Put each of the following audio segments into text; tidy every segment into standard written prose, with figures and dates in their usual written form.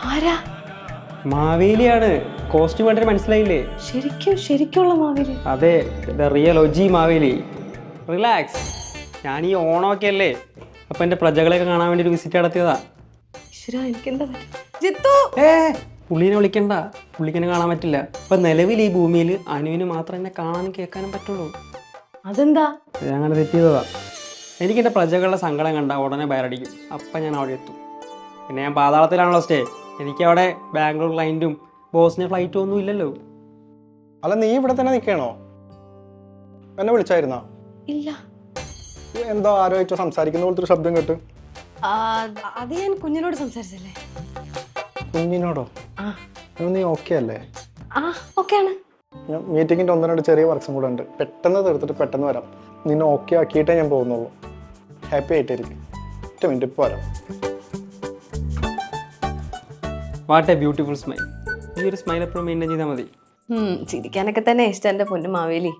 ആരാ? മാവേലിയാണ്. കോസ്റ്റ്യൂം കണ്ടിട്ട് മനസ്സിലായില്ലേ? ശരിക്കുള്ള മാവേലി? അതെ, ദ റിയൽ ഒജി മാവേലി. റിലാക്സ്. ഞാൻ ഈ ഓണമൊക്കെ അല്ലേ, അപ്പൊ എന്റെ പ്രജകളെയൊക്കെ കാണാൻ വേണ്ടി ഒരു വിസിറ്റ് നടത്തിയതാ. എനിക്കെന്താ ജിത്തു? പുള്ളീനെ വിളിക്കണ്ട, പുള്ളിക്കെന്നെ കാണാൻ പറ്റില്ല. ഇപ്പൊ നിലവിൽ ഈ ഭൂമിയിൽ അനുവിന് മാത്രം എന്നെ കാണാനും കേൾക്കാനും പറ്റുള്ളൂ. അതെന്താ? ഞാൻ അങ്ങനെ തെറ്റ് ചെയ്തതാ. എനിക്ക് എൻ്റെ പ്രജകളുടെ സങ്കടം കണ്ട ഉടനെ ബയറടിക്കും. അപ്പം ഞാൻ അവിടെ എത്തും. പിന്നെ ഞാൻ പാതാളത്തിലാണല്ലോ സ്റ്റേ. എനിക്ക് അവിടെ ബാംഗ്ലൂർ ക്ലൈൻറ്റും ബോസിന് ഫ്ലൈറ്റും ഒന്നും ഇല്ലല്ലോ. അല്ല, നീ ഇവിടെ തന്നെ നിൽക്കണോ? എന്നെ വിളിച്ചായിരുന്നോ? ഇല്ല. എന്തോ ആരോഗ്യ സംസാരിക്കുന്ന പോലത്തെ ഒരു ശബ്ദം കേട്ട്. അത് ഞാൻ കുഞ്ഞിനോട് സംസാരിച്ചല്ലേ. കുഞ്ഞിനോടോ? നീ ഓക്കെ അല്ലേ? ഓക്കെയാണ്. ഞാൻ മീറ്റിങ്ങിൻ്റെ 1-2 ചെറിയ വർക്ക്സും കൂടെ ഉണ്ട്. പെട്ടെന്ന് തീർത്തിട്ട് പെട്ടെന്ന് വരാം. നിന്നെ ഓക്കെ ആക്കിയിട്ടേ ഞാൻ പോകുന്നുള്ളൂ. ഹാപ്പി ആയിട്ടിരിക്കും. 1 മിനിറ്റ് ഇപ്പോൾ വരാം. What A beautiful smile. ഈ ഒരു സ്മൈൽ എപ്പോഴും മെയിൻറ്റെയിൻ ചെയ്താൽ മതി. ചിരിക്കാനൊക്കെ തന്നെ ഇഷ്ടം എൻ്റെ പൊന്നു മാവേലി.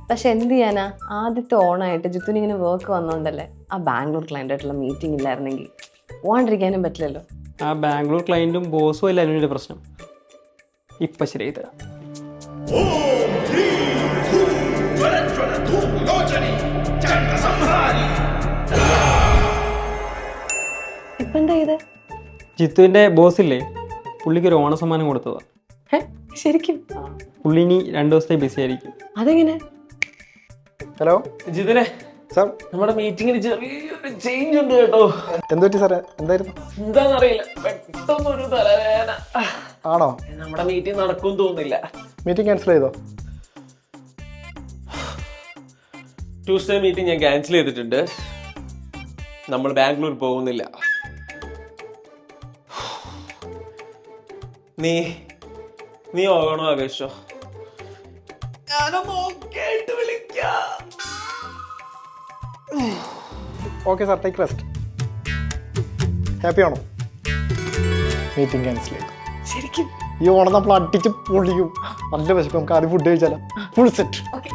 പക്ഷെ എന്ത് ചെയ്യാനാ, ആദ്യത്തെ ഓണായിട്ട് ജിത്തുന് ഇങ്ങനെ വർക്ക് വന്നോണ്ടല്ലേ ആ ബാംഗ്ലൂർ ക്ലയൻ്റായിട്ടുള്ള മീറ്റിംഗ് ഇല്ലായിരുന്നെങ്കിൽ പോകാണ്ടിരിക്കാനും പറ്റില്ലല്ലോ. ആ ബാംഗ്ലൂർ ക്ലൈൻറ്റും ബോസും അല്ല അനുവിൻ്റെ പ്രശ്നം. ഇപ്പം ശരിയായി തരാം. ഇപ്പൊ എന്താ ചെയ്ത്? ജിത്തുവിൻ്റെ ബോസില്ലേ, പുള്ളിക്ക് ഒരു ഓണ സമ്മാനം കൊടുത്തതാ. ശരിക്കും? പുള്ളി ഇനി 2 ദിവസത്തെ ബിസി ആയിരിക്കും. അതെങ്ങനെ? ഹലോ ജിതിനെ, സാർ. നമ്മുടെ മീറ്റിംഗിന് ചെറിയൊരു ചേഞ്ച് ഉണ്ട് കേട്ടോ. എന്ത് പറ്റി സാറേ? എന്തായിരുന്നു? എന്താന്നറിയില്ല, പെട്ടെന്നൊരു തലവേദന. ആണോ? നമ്മുടെ മീറ്റിംഗ് നടക്കും തോന്നുന്നില്ല. മീറ്റിംഗ് ക്യാൻസൽ ചെയ്തോ? ട്യൂസ്ഡേ മീറ്റിംഗ് ഞാൻ ക്യാൻസൽ ചെയ്തിട്ടുണ്ട്. നമ്മൾ ബാംഗ്ലൂർ പോകുന്നില്ല. നീ ഓകണോ ആവേശോ? ഞാനൊന്ന് ഓക്കെ ആയിട്ട് വിളിക്കാം. Okay sir, take rest. Happy ആണോ? മീറ്റിംഗ് ക്യാൻസൽ ചെയ്തു. ശരിക്കും? ഈ ഓണം നമ്മൾ അടിച്ച് പൊളിക്കും. നല്ല വിശപ്പ്. നമുക്ക് ആദ്യം ഫുഡ് കഴിച്ചാലോ? Full set. ഓക്കെ.